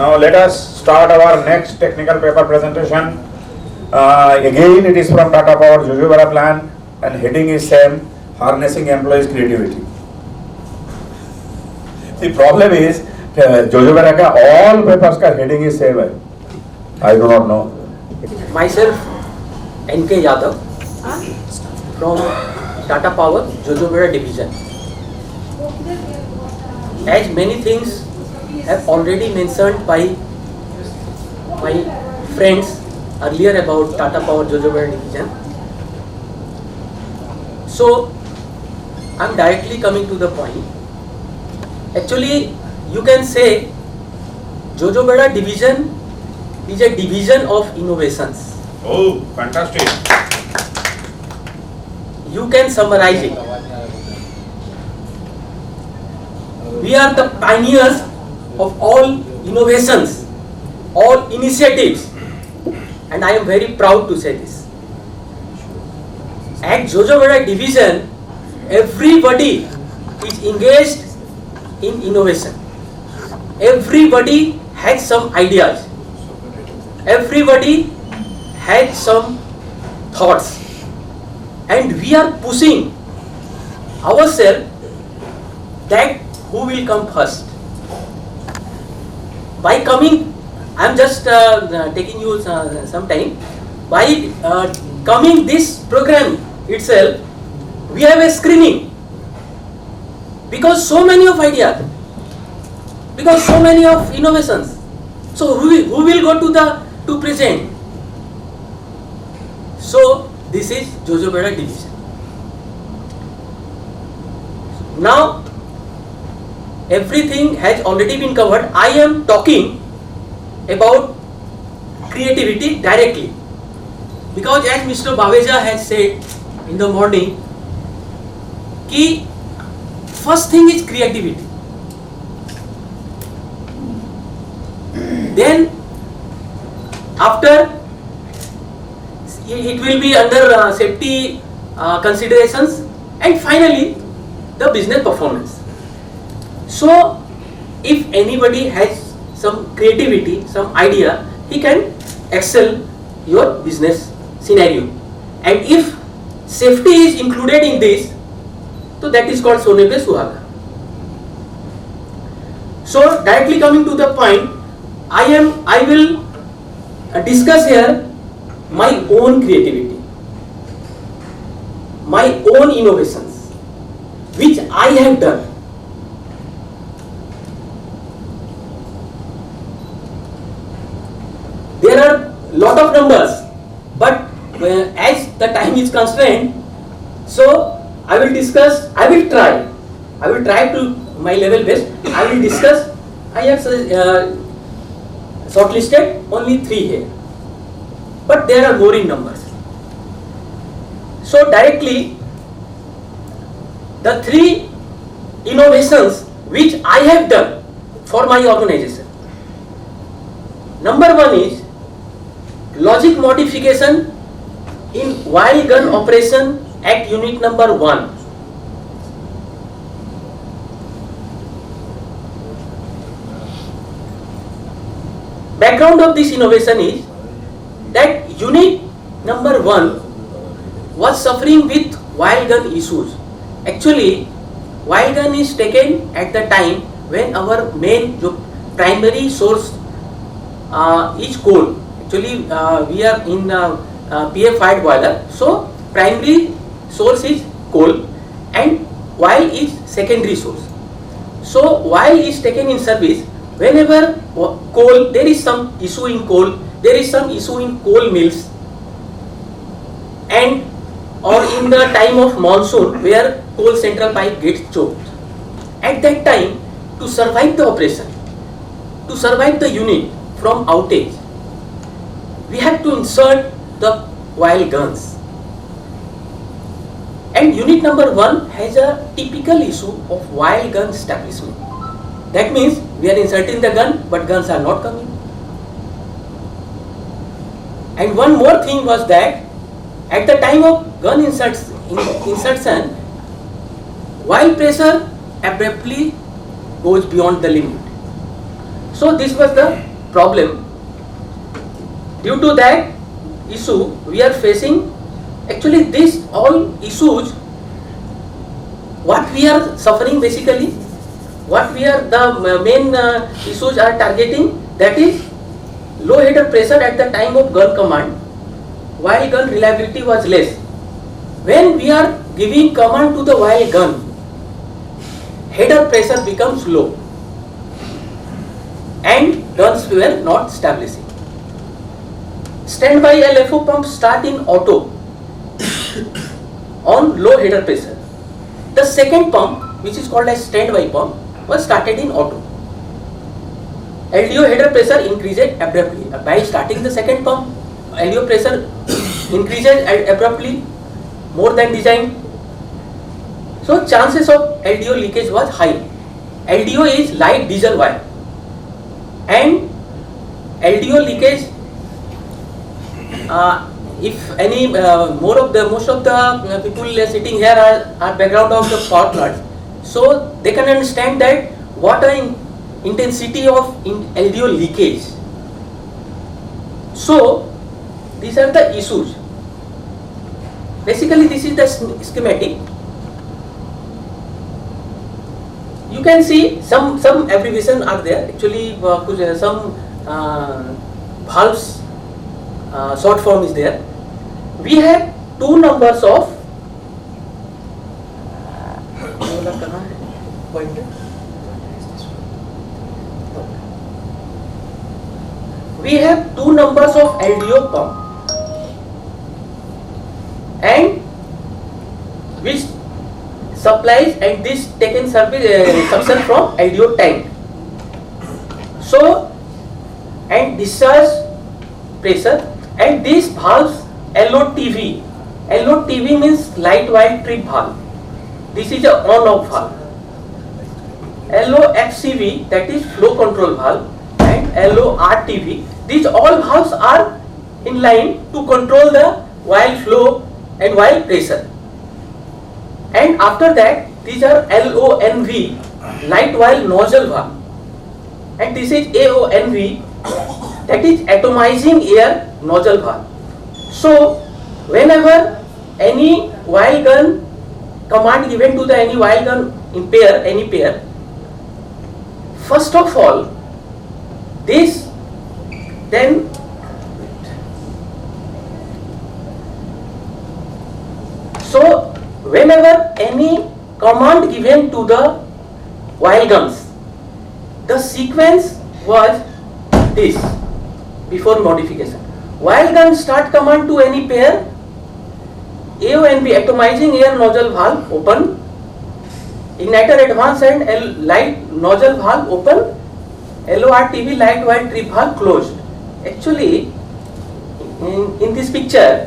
Now let us start our next technical paper presentation. Again it is from Tata Power Jojobera plan and heading is same, harnessing employees creativity. The problem is Jojobera ka all papers ka heading is same. I do not know. Myself NK Yadav from Tata Power Jojobera division. As many things have already mentioned by my friends earlier about Tata Power Jojobera division. So I am directly coming to the point. Actually, you can say Jojobera division is a division of innovations. Oh, fantastic. You can summarize it. We are the pioneers of all innovations, all initiatives, and I am very proud to say this. At Jojobera division, everybody is engaged in innovation. Everybody has some ideas. Everybody has some thoughts. And we are pushing ourselves that who will come first. By coming, I am just taking you some time. By coming this program itself, we have a screening. Because so many of ideas, because so many of innovations. So who will go to present? So this is Jojobera division. Now everything has already been covered. I am talking about creativity directly. Because as Mr. Baveja has said in the morning, ki first thing is creativity. Then after it will be under safety considerations, and finally the business performance. So if anybody has some creativity, some idea, he can excel your business scenario. And if safety is included in this, so that is called Sone Pe Suhaga. So directly coming to the point, I will discuss here my own creativity, my own innovations, which I have done. There are lot of numbers, but as the time is constrained, so I will try to my level best. I will discuss. I have shortlisted only 3 here, but there are more in numbers. So directly, the 3 innovations which I have done for my organization. Number 1 is logic modification in while gun operation at unit number 1. Background of this innovation is that unit number 1 was suffering with while gun issues. Actually, while gun is taken at the time when our main primary source is coal. Actually, we are in PF fired boiler, so primary source is coal and while is secondary source. So while is taken in service, whenever coal, there is some issue in coal, there is some issue in coal mills, and or in the time of monsoon where coal central pipe gets choked. At that time, to survive the operation, to survive the unit from outage, we have to insert the while guns. And unit number 1 has a typical issue of while gun establishment. That means we are inserting the gun, but guns are not coming. And one more thing was that at the time of gun insertion, while pressure abruptly goes beyond the limit. So this was the problem. Due to that issue, we are facing actually these all issues. What we are suffering basically, what we are the main issues are targeting, that is low header pressure at the time of gun command, while gun reliability was less. When we are giving command to the while gun, header pressure becomes low and guns were not establishing. Standby LFO pump start in auto on low header pressure. The second pump, which is called as standby pump, was started in auto. LDO header pressure increases abruptly. By starting the second pump, LDO pressure increases abruptly more than design. So chances of LDO leakage was high. LDO is light diesel wire, and LDO leakage, if any most of the people sitting here are background of the power plant, so they can understand that what are intensity of LDO leakage. So these are the issues. Basically, this is the schematic. You can see some abbreviation are there. Actually, some valves short form is there. We have two numbers of LDO pump, and which supplies and this taken service suction from LDO tank. So, and discharge pressure, and these valves LOTV. LOTV means light wire trip valve. This is a on-off valve. LOFCV, that is flow control valve, and LORTV. These all valves are in line to control the wire flow and wire pressure. And after that, these are LONV, light wire nozzle valve, and this is AONV, that is atomizing air nozzle valve. So whenever any while gun command given to the any while gun in pair, any pair, first of all this, then so whenever any command given to the while guns, the sequence was this before modification. While gun start command to any pair, AONB, atomizing air nozzle valve open, igniter advance and light nozzle valve open, LORTV light wire trip valve closed. Actually, in this picture,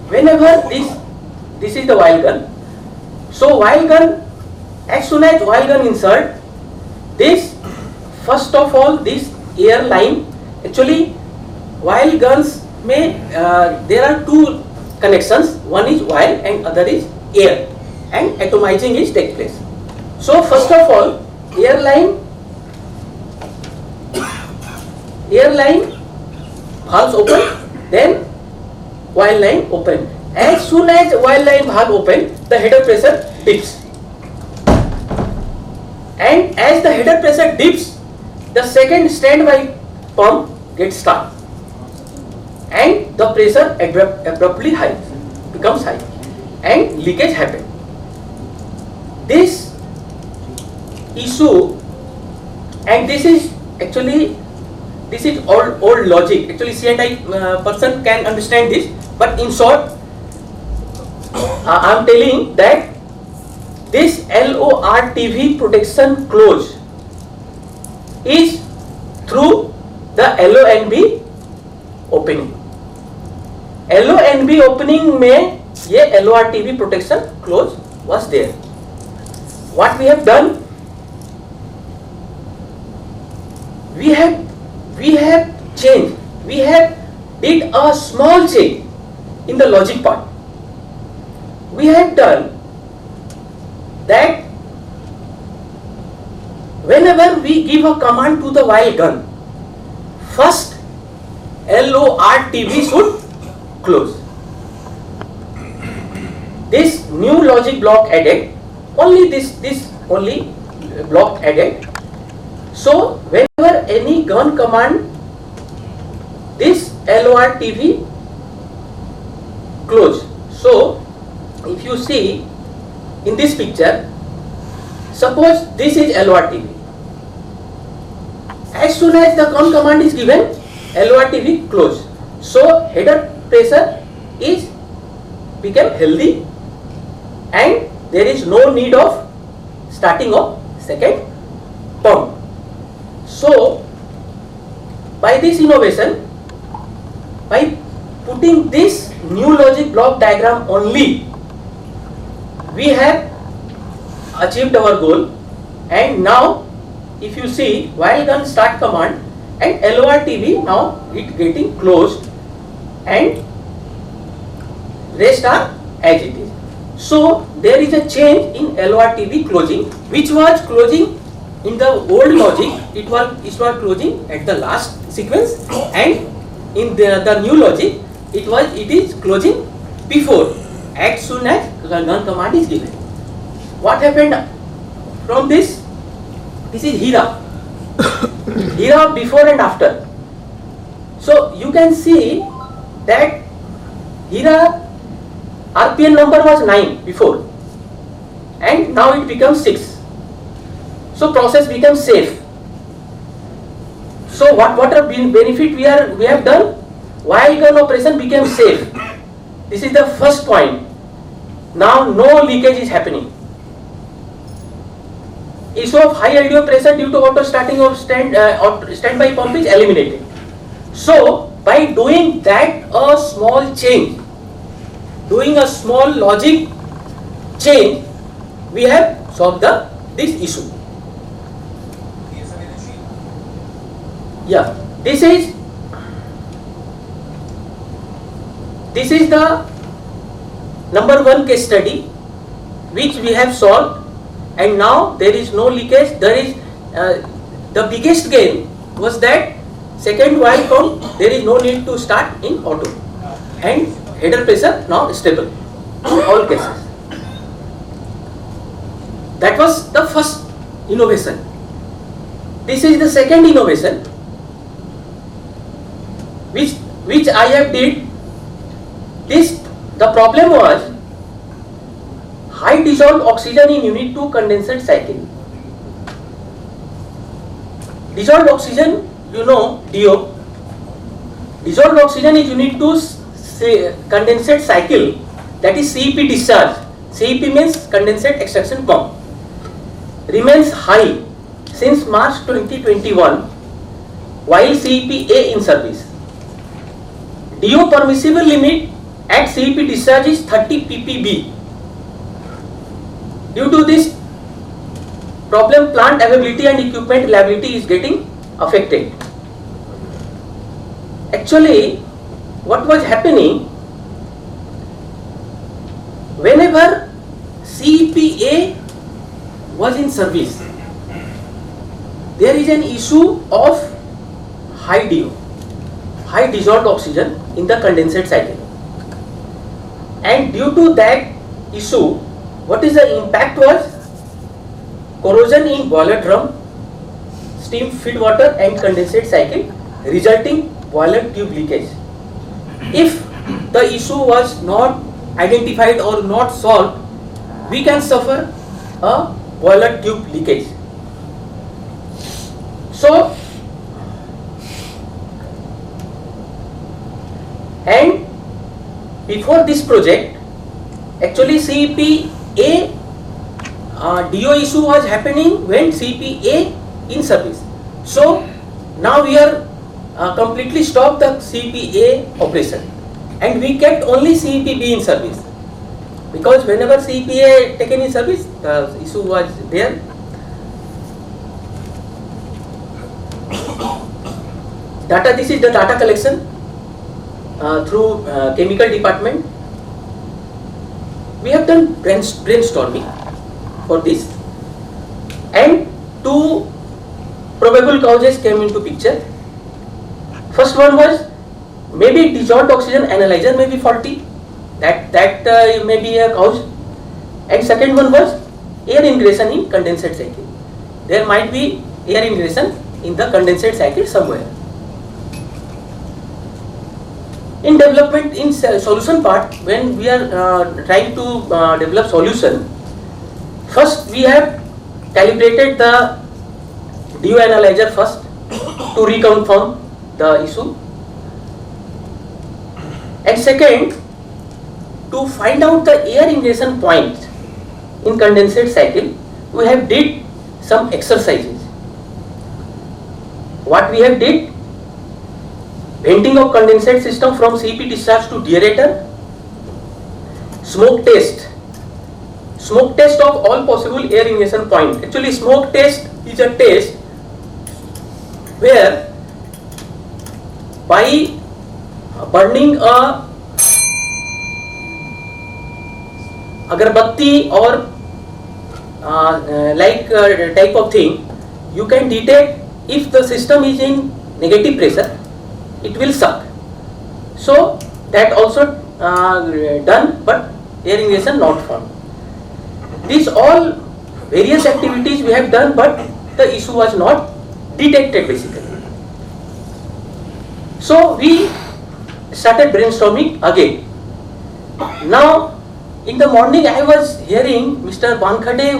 whenever this is the while gun. So while gun, as soon as while gun insert, this first of all this air line, actually while guns may there are two connections, one is while and other is air, and atomizing is take place. So first of all air line valves open, then while line open. As soon as while line valve open, the header pressure dips, and as the header pressure dips, the second standby pump gets start, and the pressure abruptly high becomes high, and leakage happen. This issue, and this is actually old logic. Actually, C&I person can understand this, but in short, I am telling that this LORTV protection close is through the LONB opening. LONB opening में ये LORTV protection close was there. What we have done, we have changed, we have did a small change in the logic part. We have done that whenever we give a command to the while gun, first LORTV should close. This new logic block added, only this only block added. So whenever any gun command, this LORTV close. So if you see in this picture, suppose this is LORTV. As soon as the gun command is given, LORTV close. So header pressure is become healthy and there is no need of starting of second pump. So by this innovation, by putting this new logic block diagram only, we have achieved our goal. And now if you see, while gun start command and LORTV, now it getting closed and rest are as it is. So there is a change in LORTV closing, which was closing in the old logic, it was closing at the last sequence, and in the new logic it is closing before, as soon as the gun command is given. What happened from this? This is Hira. Hira before and after. So you can see that Hira RPN number was 9 before and now it becomes 6. So process becomes safe. So what a benefit we have done? While gun operation became safe. This is the first point. Now no leakage is happening. Issue of high LDO pressure due to auto starting of standby pump is eliminated. So by doing that a small change, doing a small logic change, we have solved this issue. Yeah, this is the number 1 case study which we have solved, and now there is no leakage. There is the biggest gain was that second while count, there is no need to start in auto, and header pressure now stable in all cases. That was the first innovation. This is the second innovation which I have did. The problem was high dissolved oxygen in unit 2 condensate cycle. Dissolved oxygen, you know, DO. Dissolved oxygen is unit 2 condensate cycle, that is CEP discharge. CEP means condensate extraction pump. Remains high since March 2021 while CEP A in service. DO permissible limit at CEP discharge is 30 ppb. Due to this problem, plant availability and equipment reliability is getting affected. Actually, what was happening, whenever CEPA was in service, there is an issue of high DO, high dissolved oxygen in the condensate cycle, and due to that issue, what is the impact was corrosion in boiler drum, steam feed water and condensate cycle, resulting boiler tube leakage. If the issue was not identified or not solved, we can suffer a boiler tube leakage. So, and before this project, actually CEPA DO issue was happening when CEPA in service. So now we are completely stopped the CEPA operation and we kept only CEPB in service, because whenever CEPA taken in service, the issue was there. Data, this is the data collection through chemical department. We have done brainstorming for this, and two probable causes came into picture. First one was maybe dissolved oxygen analyzer may be faulty, that may be a cause, and second one was air ingression in condensate cycle. There might be air ingression in the condensate cycle somewhere. In development, in solution part, when we are trying to develop solution, first we have calibrated the DO analyzer first to reconfirm the issue, and second, to find out the air ingression point in condensate cycle, we have did some exercises. What we have did? Venting of condensate system from CEP discharge to deaerator, smoke test of all possible air ingression point. Actually, smoke test is a test where by burning a agarbatti or type of thing, you can detect if the system is in negative pressure, it will suck. So that also done, but air ingression not found. These all various activities we have done, but the issue was not detected basically. So we started brainstorming again. Now in the morning I was hearing Mr. Wankhede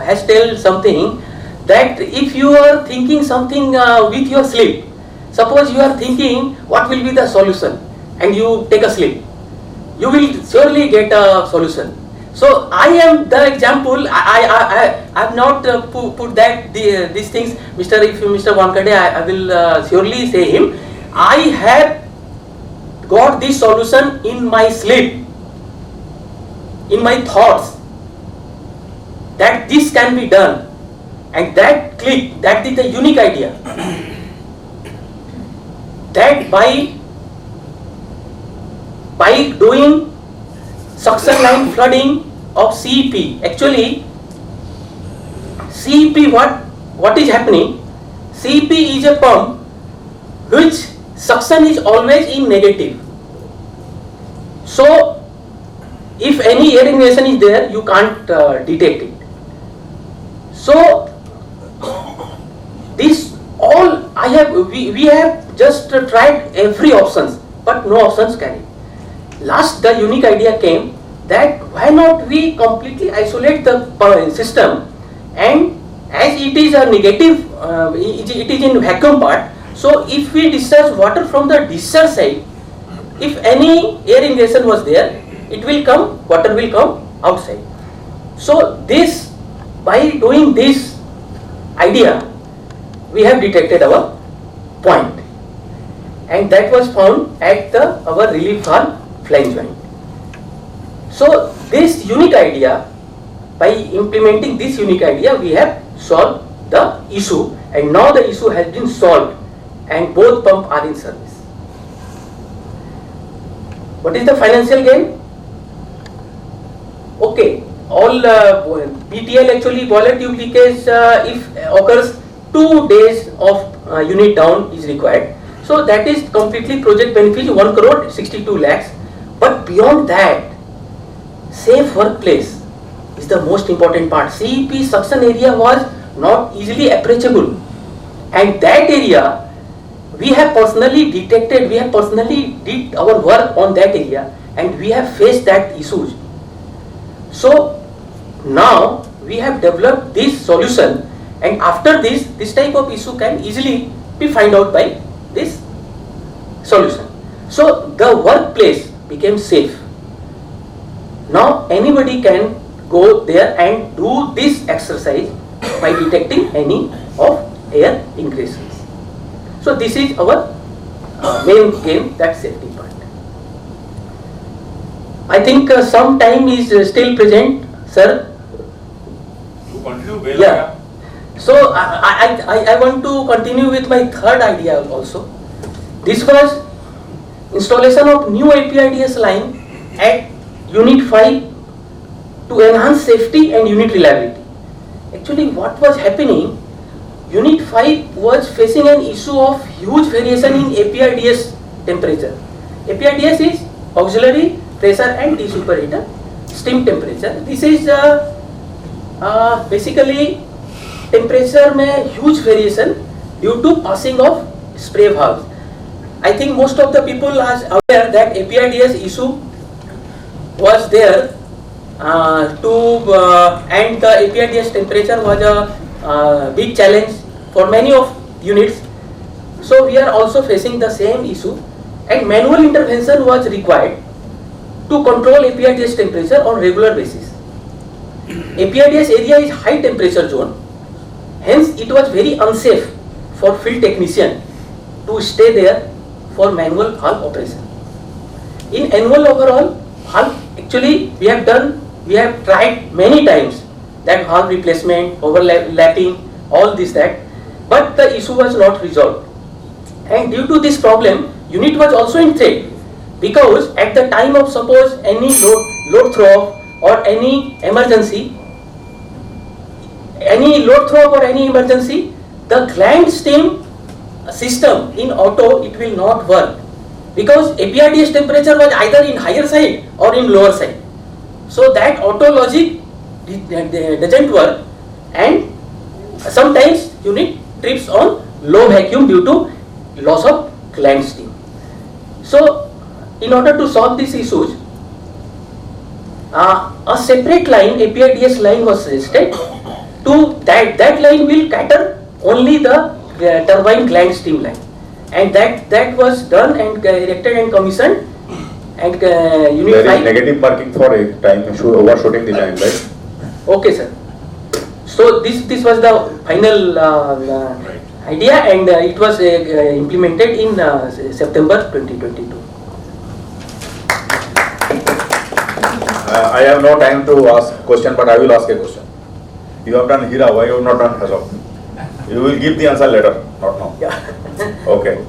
has told something that if you are thinking something with your sleep, suppose you are thinking what will be the solution and you take a sleep, you will surely get a solution. So I am the example. I have not put that these things. Mr. Wankhede, I will surely say him, I have got this solution in my sleep, in my thoughts, that this can be done, and that click, that is the unique idea. That by doing suction line flooding of CEP, actually CEP, what is happening? CEP is a pump which suction is always in negative. So if any air ingression is there, you can't detect it. So this all we have just tried every options, but no options carried. Last, the unique idea came that why not we completely isolate the system, and as it is a negative, it is in vacuum part. So if we discharge water from the discharge side, if any air ingression was there, it will come, water will come outside. So this, by doing this idea, we have detected our point, and that was found at our relief valve flange joint. So this unique idea, by implementing this unique idea, we have solved the issue, and now the issue has been solved and both pumps are in service. What is the financial gain? Okay, all BTL actually boiler tube leakage if occurs 2 days of unit down is required. So that is completely project benefit 1 crore 62 lakhs. But beyond that, safe workplace is the most important part. CEP suction area was not easily approachable, and that area we have personally detected, we have personally did our work on that area, and we have faced that issues. So now we have developed this solution, and after this type of issue can easily be found out by this solution. So the workplace became safe. Now anybody can go there and do this exercise by detecting any of air ingressions. So this is our main game, that safety part. I think some time is still present, sir. You continue well. Yeah. So I want to continue with my third idea also. This was installation of new APIDS line at Unit 5 to enhance safety and unit reliability. Actually, what was happening, Unit 5 was facing an issue of huge variation in APRDS temperature. APRDS is auxiliary pressure and desuperheater steam temperature. This is basically temperature में huge variation due to passing of spray valves. I think most of the people are aware that APRDS issue was there and the APRDS temperature was a big challenge for many of units. So we are also facing the same issue, and manual intervention was required to control APRDS temperature on regular basis. APRDS area is high temperature zone, hence it was very unsafe for field technician to stay there for manual valve operation. In annual overall valve, actually we have tried many times that valve replacement, overlapping, all this that, but the issue was not resolved. And due to this problem, unit was also in threat, because at the time of suppose any load throw off or any emergency, the gland steam system in auto, it will not work, because APRDS temperature was either in higher side or in lower side. So that auto logic doesn't work, and sometimes unit trips on low vacuum due to loss of gland steam. So in order to solve these issues, a separate line, APRDS line, was suggested. To that line will cater only the turbine gland steam line, and that was done and erected and commissioned. And unit there 5 is negative marking for a time overshooting the time, right? Okay, sir. So this was the final idea, and it was implemented in September 2022. I have no time to ask question, but I will ask a question. You have done Hira, why you have not done Hazok? You will give the answer later, not now. Yeah. Okay.